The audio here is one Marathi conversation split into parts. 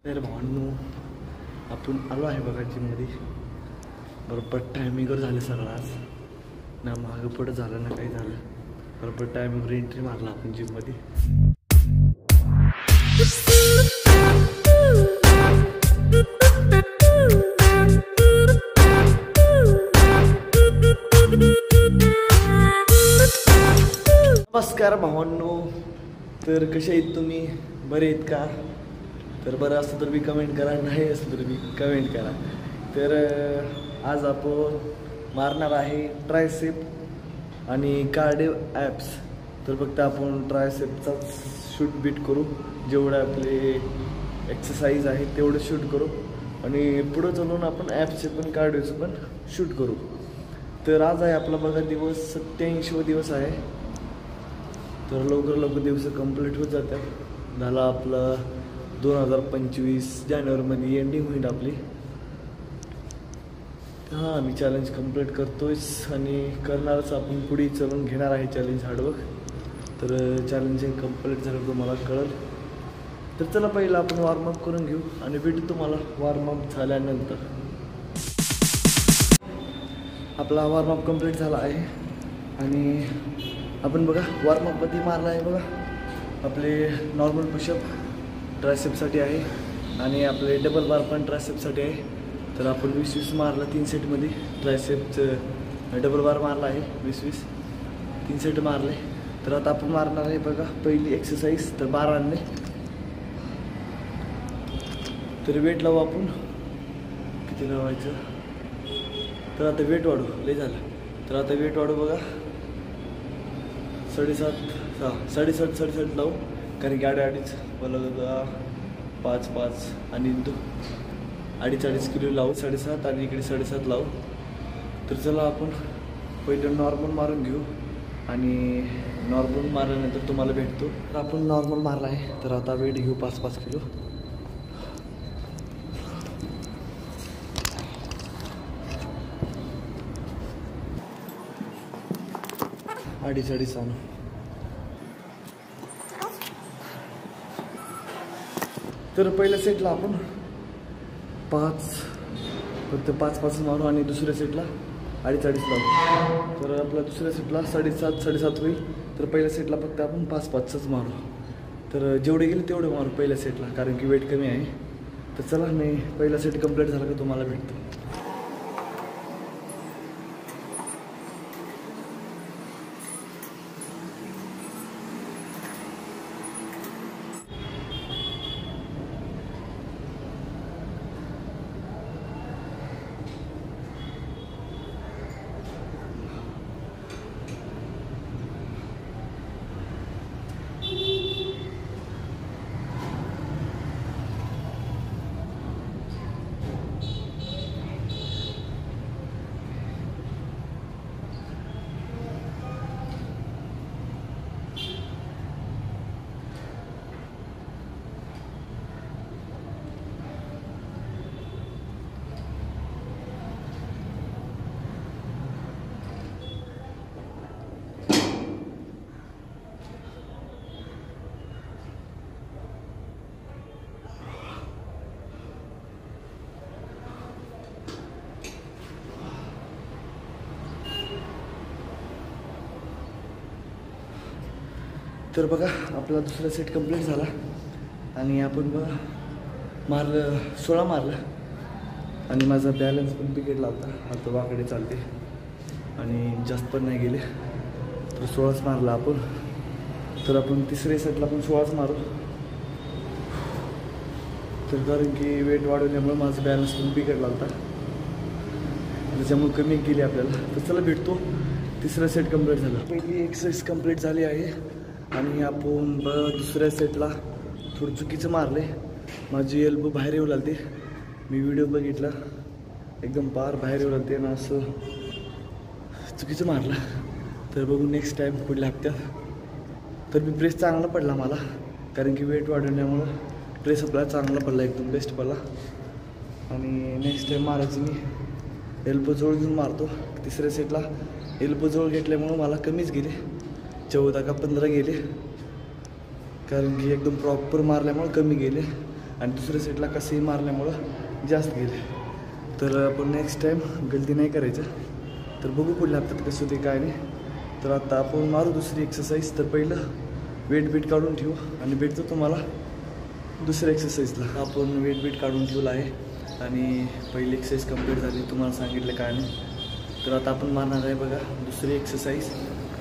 तर भावांनो आपण आलो आहे बघा जिममध्ये. बरोबर टायमिंगवर झाले सगळं आज ना, मागं पुढं झालं ना काही झालं. बरोबर टायमिंगवर एंट्री मारला आपण जिममध्ये. नमस्कार भावांनो, तर कसे आहेत तुम्ही? बरे आहेत का? तर बरं असतं तर मी कमेंट करा, नाही असतं तर मी कमेंट करा. तर आज आपण मारणार आहे ट्रायसेप आणि कार्डिओ ॲप्स. तर फक्त आपण ट्रायसेपचाच शूट बीट करू, जेवढं आपले एक्सरसाइज आहे तेवढं शूट करू आणि पुढं चालून आपण ॲप्सचे पण कार्डिओचं पण शूट करू. तर आज आहे आपला बघा दिवस 87वा दिवस आहे. तर लवकर दिवस कंप्लीट होत जातात. झाला आपलं 2025 जानेवारीमध्ये एंडिंग होईल आपली. हां, मी चॅलेंज कंप्लीट करतोयच आणि करणारच. आपण पुढे चलून घेणार आहे चॅलेंज हार्डवर्क. तर चॅलेंज कंप्लीट झालं तुम्हाला कळेल. तर चला पहिलं आपण वॉर्मअप करून घेऊ आणि भेटू तुम्हाला वॉर्मअप झाल्यानंतर. आपला वॉर्मअप कंप्लीट झाला आहे आणि आपण बघा वॉर्मअपमध्ये मारला आहे बघा. आपले नॉर्मल पुशअप ट्रायसेपसाठी आहे आणि आपले डबल बार पण ट्रायसेपसाठी आहे. तर आपण 20-20 मारलं 3 सेटमध्ये. ट्रायसेपचं डबल बार मारला आहे 20-20 3 सेट मारले. तर आता आपण मारणार आहे बघा पहिली एक्सरसाइज, तर बारांनी. तर वेट लावू आपण, किती लावायचं. तर आता वेट वाढू, लय झालं. तर आता वेट वाढू बघा 7.5 लावू, कारण की 2.5 मला 5 आणि 2.5 किलो लावू. 7.5 आणि इकडे 7.5 लावू. तर चला आपण पहिलं नॉर्मल मारून घेऊ आणि नॉर्मल मारल्यानंतर तुम्हाला भेटतो. तर आपण नॉर्मल मारला आहे. तर आता वेट घेऊ 5 किलो. अडीच आणू. तर पहिल्या सेटला आपण 5 मारू आणि दुसऱ्या सेटला 2.5 लावू. तर आपला दुसऱ्या सेटला 7.5 होईल. तर पहिल्या सेटला फक्त आपण 5 मारू. तर जेवढे गेले तेवढे मारू पहिल्या सेटला, कारण की वेट कमी आहे. तर चला मी पहिला सेट कंप्लीट झाला का तुम्हाला भेटतो. तर बघा आपला दुसरा सेट कंप्लीट झाला आणि आपण बघा मारलं 16 मारलं आणि माझा बॅलन्स पण बिघडला होता. आता वाकडे चालते आणि जास्त पण नाही गेले. तर 16च मारला आपण. तर आपण तिसऱ्या सेटला पण 16च मारू. तर कारण की वेट वाढवल्यामुळे माझा बॅलन्स पण बिघडला होता, त्याच्यामुळे कमी गेली आपल्याला. तर चला भेटतो. तिसरा सेट कंप्लीट झाला. पहिली एक्सरसाइज कंप्लीट झाली आहे आणि आपण दुसऱ्या सेटला थोडं चुकीचं मारले. माझी एल्बो बाहेर येऊ लागते. मी व्हिडिओ बघितला, एकदम पार बाहेर येऊ लागते ना, असं चुकीचं मारलं. तर बघू नेक्स्ट टाईम पुढल्या हप्त्यात. तर मी प्रेस चांगला पडला मला, कारण की वेट वाढवण्यामुळं प्रेस आपला चांगला पडला, एकदम बेस्ट पडला. आणि नेक्स्ट टाईम मारायची मी एल्बो जवळ घेऊन मारतो. तिसऱ्या सेटला एल्बो जवळ घेतल्यामुळं मला कमीच गेले, 14 का 15 गेले, कारण की एकदम प्रॉपर मारल्यामुळे कमी गेले. आणि दुसऱ्या सेटला कसंही मारल्यामुळं जास्त गेले. तर आपण नेक्स्ट टाईम गलती नाही करायचं. तर बघू पुढल्या हप्त्यात कसं होते काय नाही. तर आता आपण मारू दुसरी एक्सरसाइज. तर पहिलं वेट काढून ठेवू आणि भेटतो तुम्हाला दुसऱ्या एक्सरसाइजला. आपण वेट काढून ठेवलं आहे आणि पहिली एक्सरसाइज कंप्लीट झाली, तुम्हाला सांगितलं काय नाही. तर आता आपण मारणार आहे बघा दुसरी एक्सरसाइज.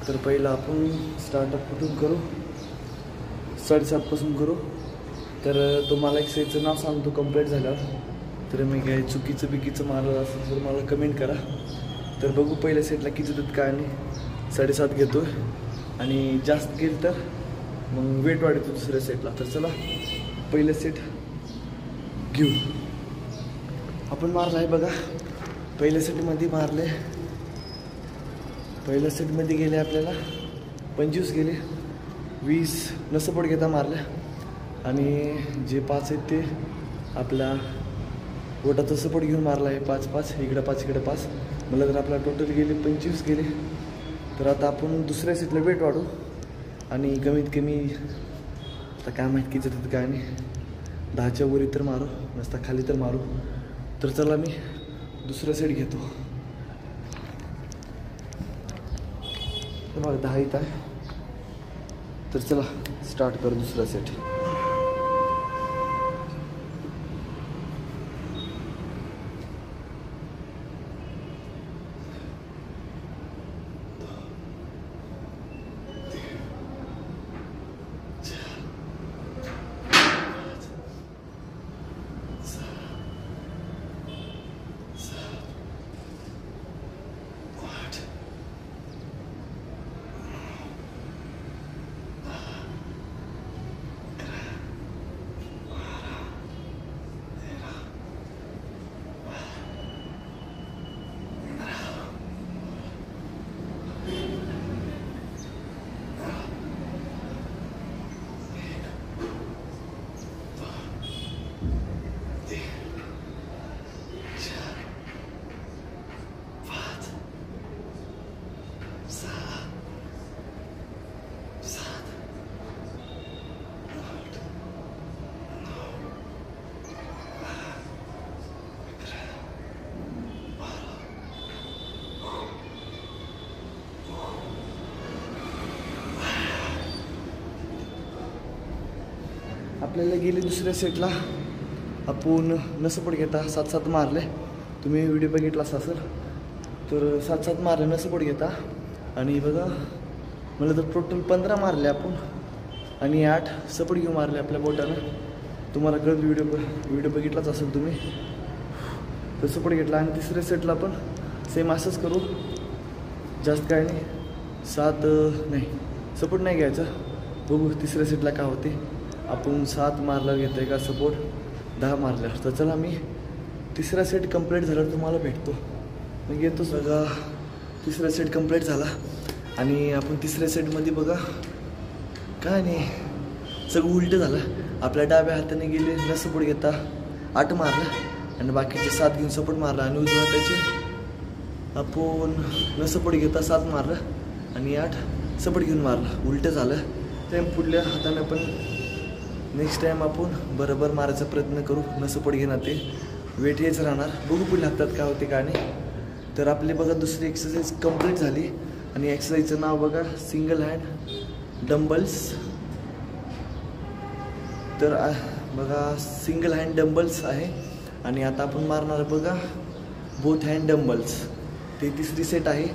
तर पहिलं आपण स्टार्टअप कुठून करू, 7:30 करू. तर तुम्हाला एक्सरसाइजचं नाव सांगतो कंप्लीट झाल्यावर. तर मी काय चुकीचं मारलं असेल तर मला कमेंट करा. तर बघू पहिल्या सेटला किती देत काय नाही. 7.5 घेतो आणि जास्त गेल तर मग वेट वाढवतो दुसऱ्या सेटला. तर चला पहिलं सेट घेऊ. आपण मारलं आहे बघा पहिल्या सेटमध्ये मारले. पहिल्या सेटमध्ये गेले आपल्याला 25 गेले, 20 न सपोर्ट घेता मारल्या आणि जे 5 आहेत ते आपल्या बोटाचा सपोर्ट घेऊन मारला आहे. 5 इकडं 5 इकडं 5 मला तर आपला टोटल गेले 25 गेले. तर आता आपण दुसऱ्या सेटला वेट वाढू आणि कमीत कमी आता काय माहीत किती जातात काय नाही, 10च्या वरी तर मारू, नसता खाली तर मारू. तर चला मी दुसरा सेट घेतो. मला 10 येत आहे. तर चला स्टार्ट करू दुसरा सेट. आपल्याला गेले दुसऱ्या सेटला आपण न सपोर्ट घेता 7 मारले. तुम्ही व्हिडिओ बघितलाच असेल. तर 7 मारले न सपोर्ट घेता आणि बघा मला तर टोटल 15 मारले आपण आणि 8 सपोर्ट घेऊन मारले आपल्या बोटानं. तुम्हाला कळत व्हिडिओ बघितलाच असेल तुम्ही. तर सपोर्ट घेतला आणि तिसऱ्या सेटला पण सेम असंच करू. जास्त काय नाही, 7 नाही सपोर्ट नाही घ्यायचा. बघू तिसऱ्या सेटला काय होते. आपण 7 मारला घेतो आहे का सपोर्ट 10 मारल्यावर. तर चला मी तिसरा सेट कंप्लीट झाल्यावर तुम्हाला भेटतो. मग येतो. बघा तिसरा सेट कंप्लीट झाला आणि आपण तिसऱ्या सेटमध्ये बघा काय नाही सगळं उलटं झालं. आपल्या डाव्या हाताने गेले न सपोर्ट घेता 8 मारला आणि बाकीचे 7 घेऊन सपोर्ट मारला आणि उजव्या हाताचे आपण न सपोर्ट घेता 7 मारलं आणि 8 सपोर्ट घेऊन मारला. उलटं झालं. त्या पुढल्या हाताने पण नेक्स्ट टाईम आपण बरोबर मारायचा प्रयत्न करू. न सपोर्ट घेणार ते वेट हेच राहणार. बघू पुढल्या हप्त्यात काय होते काय नाही. तर आपली बघा दुसरी एक्सरसाइज कंप्लीट झाली आणि एक्सरसाइजचं नाव बघा सिंगल हँड डंबल्स. तर बघा सिंगल हँड डंबल्स आहे आणि आता आपण मारणार बघा बोथ हँड डंबल्स. ते तिसरी सेट आहे.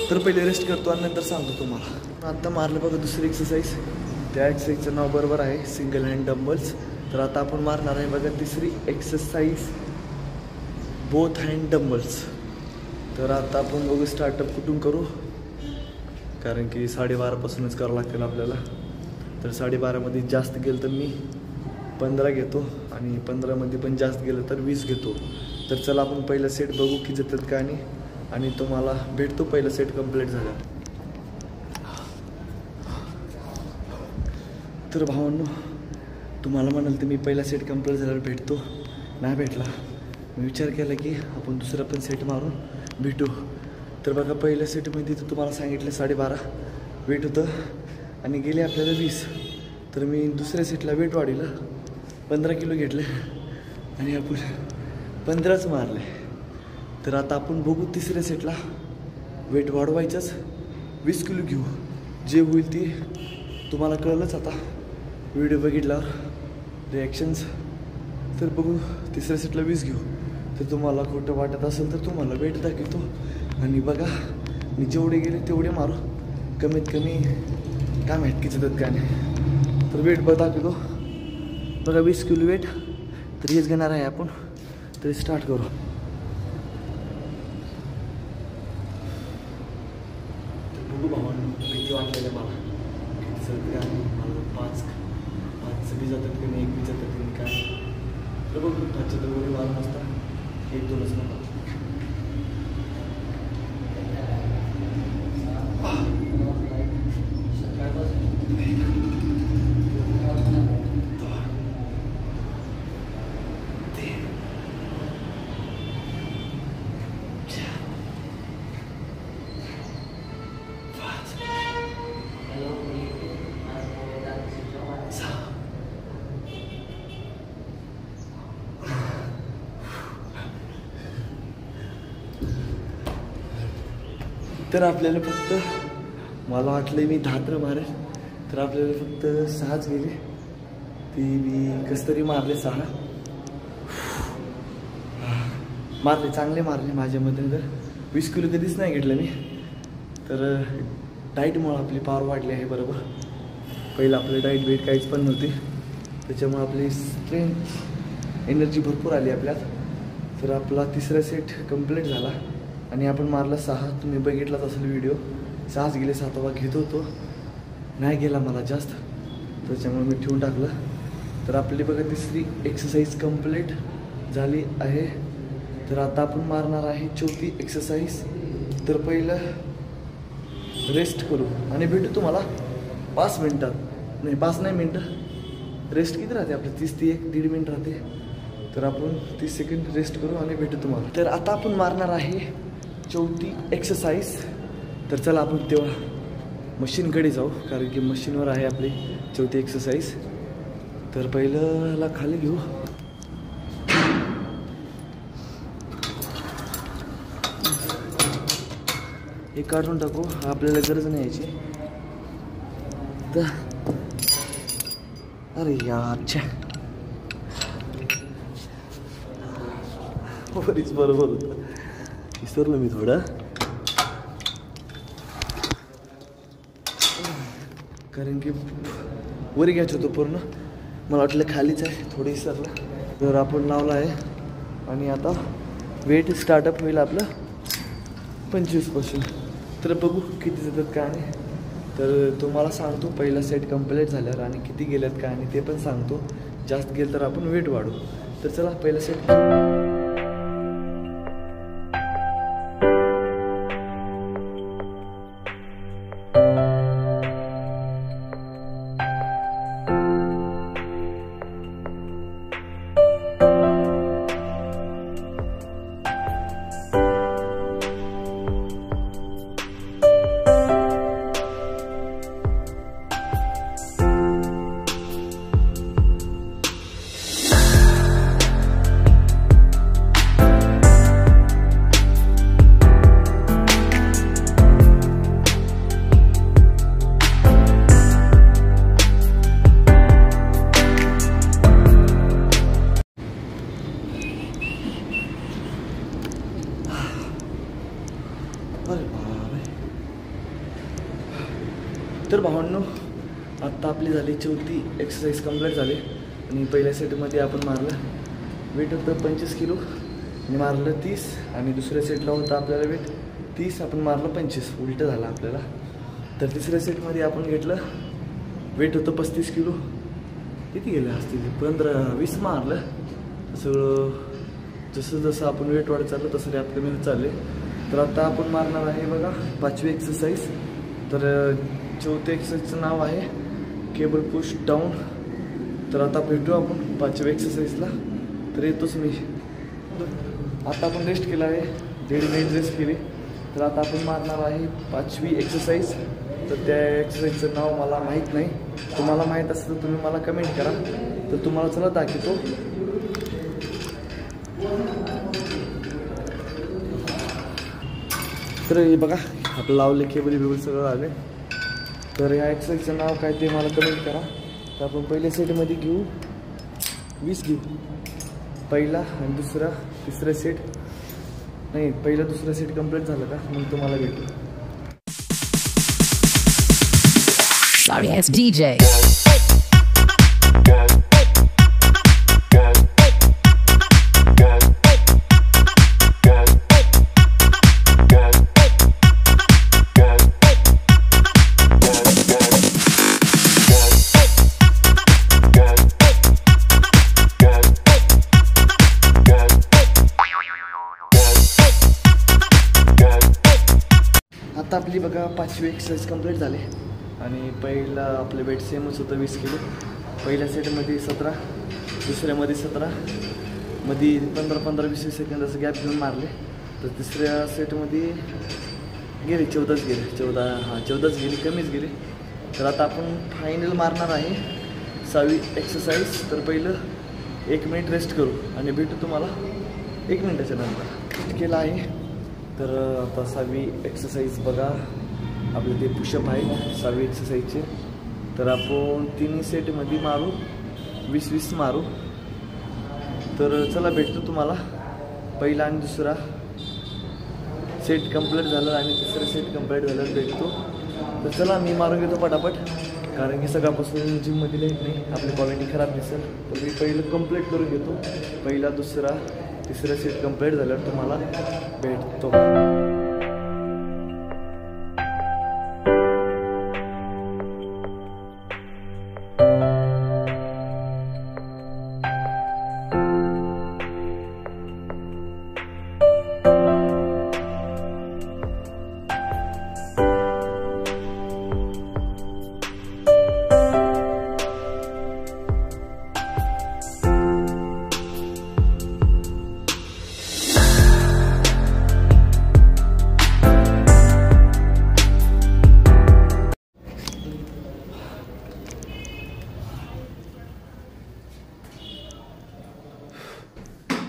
तर पहिले रेस्ट करतो आणि नंतर सांगतो तुम्हाला. आता मारलं बघा दुसरी एक्सरसाइज. त्या एक्सरसाइजचं नाव बरोबर आहे सिंगल हँड डंबल्स. तर आता आपण मारणार आहे बघा तिसरी एक्सरसाइज बोथ हँड डंबल्स. तर आता आपण बघू स्टार्टअप कुठून करू, कारण की 12:30पासूनच करावं लागतील आपल्याला. तर 12:30मध्ये जास्त गेलं तर मी 15 घेतो आणि 15मध्ये पण जास्त गेलं तर 20 घेतो. तर चला आपण पहिला सेट बघू की जातात का नाही आणि तुम्हाला भेटतो पहिला सेट कंप्लीट झाला. तर भावांनो तुम्हाला म्हणाल तर मी पहिला सेट कंप्लीट झाल्यावर भेटतो. नाही भेटला मी विचार केला की आपण दुसरा पण सेट मारून भेटू. तर बघा पहिल्या सेटमध्ये तर तुम्हाला सांगितलं 12:30 वेट होतं आणि गेले आपल्याला 20. तर मी दुसऱ्या सेटला वेट वाढवलं 15 किलो घेतले आणि आपण 15च मारले. तर आता आपण बघू तिसऱ्या सेटला वेट वाढवायचंच 20 किलो घेऊ. जे होईल ते तुम्हाला कळलंच आता व्हिडिओ बघितल्यावर रिॲक्शन्स. तर बघू तिसऱ्या सेटला 20 घेऊ. तर तुम्हाला खोटं वाटत असेल तर तुम्हाला वेट दाखवतो आणि बघा मी जेवढे गेले तेवढे मारू. कमीत कमी काय माहीत किती देतात काय नाही. तर वेट दाखवतो बघा 20 किलो वेट. तर हेच घेणार आहे आपण. तर स्टार्ट करू. बघू भावांनो भीती वाटलेलं मला किती सगळे आणि मला पाच बी जातात की नाही, एक बी जातात की काय. तर बघू त्याच्या तर वगैरे मारून असता 1-2च नका. तर आपल्याला फक्त मला वाटलं मी 10 तर मारेल. तर आपल्याला फक्त 6च गेले. ती मी कसं तरी मारले 6 मारले, चांगले मारले माझ्या मते. तर 20 किलो कधीच नाही घेतलं मी. तर डाईटमुळं आपली पावर वाढली आहे बरोबर. पहिलं आपलं डाईट वेट काहीच पण नव्हती, त्याच्यामुळे आपली स्ट्रेंथ एनर्जी भरपूर आली आपल्यात. तर आपला तिसरा सेट कंप्लीट झाला आणि आपण मारला 6. तुम्ही बघितलाच असेल व्हिडिओ. 6च गेले. 7वा घेत होतो, नाही गेला मला जास्त, त्याच्यामुळे मी ठेवून टाकलं. तर आपली बघा तिसरी एक्सरसाइज कंप्लीट झाली आहे. तर आता आपण मारणार आहे 4थी एक्सरसाइज. तर पहिलं रेस्ट करू आणि भेटू तुम्हाला 5 मिनटात. नाही 5 नाही मिनटं. रेस्ट किती राहते आपलं 30 ते 1-1.5 मिनिट राहते. तर आपण 30 सेकंड रेस्ट करू आणि भेटू तुम्हाला. तर आता आपण मारणार आहे 4थी एक्सरसाइज. तर चला आपण तेव्हा मशीनकडे जाऊ, कारण की मशीनवर आहे आपली 4थी एक्सरसाइज. तर पहिलं खाली घेऊ. हे काढून टाकू, आपल्याला गरज नाही यायची. तर अरे यार छे, बरीच बरोबर होतं, विसरलो मी थोडं. कारण की वर घ्यायचं होतं पूर्ण, मला वाटलं खालीच आहे, थोडं विसरलं. तर आपण लावला आहे आणि आता वेट स्टार्टअप होईल आपलं 25%. तर बघू किती जातात काय नाही. तर तुम्हाला सांगतो पहिला सेट कंप्लीट झाल्यावर आणि किती गेल्यात काय नाही ते पण सांगतो. जास्त गेलं तर आपण वेट वाढू. तर चला पहिला सेट. तर भावांनो आत्ता आपली झाली 4थी एक्सरसाइज कंप्लीट झाली आणि पहिल्या सेटमध्ये आपण मारलं वेट होतं 25 किलो आणि मारलं 30 आणि दुसऱ्या सेटला होतं आपल्याला वेट 30, आपण मारलं 25, उलटं झालं आपल्याला. तर तिसऱ्या सेटमध्ये आपण घेतलं वेट होतं 35 किलो. किती गेलं असतील 15-20 मारलं. सगळं जसं जसं आपण वेट वाढत चाललं तसं रॅप कमी होत चालले. तर आता आपण मारणार आहे बघा 5वी एक्सरसाइज. तर 4थ्या एक्सरसाइजचं नाव आहे केबल पुश डाऊन. तर आता भेटू आपण 5व्या एक्सरसाइजला. तर येतोच मी. आता आपण रेस्ट केला आहे, 1.5 मिनिट रेस्ट केली. तर आता आपण मारणार आहे 5वी एक्सरसाइज. तर त्या एक्सरसाइजचं नाव मला माहीत नाही, तुम्हाला माहीत असेल तर तुम्ही मला कमेंट करा. तर तुम्हाला चला दाखवतो. तर हे बघा आपलं लावले केबल बिबल सगळं आले. तर या एक्सरसाइजचं नाव काय ते मला कमेंट करा. तर आपण पहिल्या सेटमध्ये घेऊ 20 घेऊ. पहिला आणि दुसरा तिसरा सेट नाही, पहिला दुसरा सेट कंप्लीट झालं का मग तुम्हाला भेटू. Sorry ass DJ. आता आपली बघा 5वी एक्सरसाइज कंप्लीट झाली आणि पहिला आपलं वेट सेमच होतं 20 किलो. पहिल्या सेटमध्ये 17, दुसऱ्यामध्ये 17, मध्ये 15-20 सेकंदाचं गॅप घेऊन मारले. तर तिसऱ्या सेटमध्ये गेले 14च गेले, 14च गेली, कमीच गेले. तर आता आपण फायनल मारणार आहे 6वी एक्सरसाइज. तर पहिलं 1 मिनिट रेस्ट करू आणि भेटू तुम्हाला 1 मिनिटाच्या नंतर. केलं आहे. तर आता 6वी एक्सरसाइज बघा आपले ते पुशअप आहे 6वी एक्सरसाइजचे. तर आपण 3 सेटमध्ये मारू 20-20 मारू. तर चला भेटतो तुम्हाला. पहिला आणि दुसरा सेट कंप्लीट झालं आणि तिसरं सेट कंप्लीट झालं भेटतो. तर चला मी मारून घेतो पटापट, कारण की सकाळपासून जिममध्ये लेट नाही, आपली क्वालिटी खराब दिसेल. तर मी पहिलं कंप्लीट करून घेतो. पहिला दुसरा तिसरं सेट कंप्लीट झाल्यावर तुम्हाला भेटतो.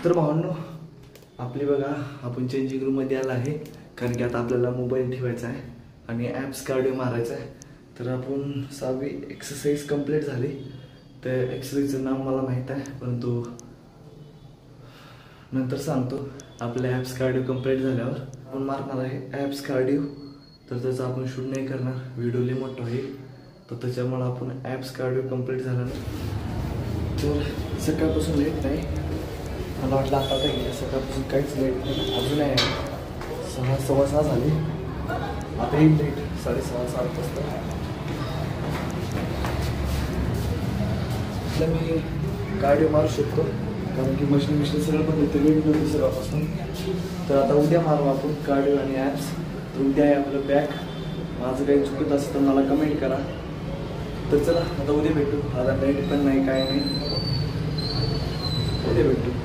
तर भावांनो आपली बघा आपण चेंजिंग रूममध्ये आला आहे, कारण की आता आपल्याला मोबाईल ठेवायचा आहे आणि ॲप्स कार्डिओ मारायचा आहे. तर आपण 6वी एक्सरसाइज कंप्लीट झाली. तर एक्सरसाइजचं नाव मला माहीत आहे, परंतु नंतर सांगतो. आपल्या ॲप्स कार्डिओ कंप्लीट झाल्यावर आपण मारणार आहे ॲप्स कार्डिओ. तर त्याचा आपण शूट नाही करणार, व्हिडिओ लई मोठा होईल. तर त्याच्यामुळे आपण ॲप्स कार्डिओ कंप्लीट झाल्यानं तर सकाळपासून लेट नाही. मला वाटलं आता गेलं, सकाळपासून काहीच लेट नाही. अजून आहे 6:15 झाली. आता येईल लेट 6:30-7 वाजता. मी कार्डिओ मारू शकतो, कारण की मशीन सगळं पण येते, लेट नव्हती सकाळपासून. तर आता उद्या मारू आपण कार्डिओ आणि ॲप्स. तर उद्या आहे आपलं बॅक. माझं काही चुकत असतं तर मला कमेंट करा. तर चला आता उद्या भेटू. आता लेट पण नाही, काय नाही, उद्या भेटू.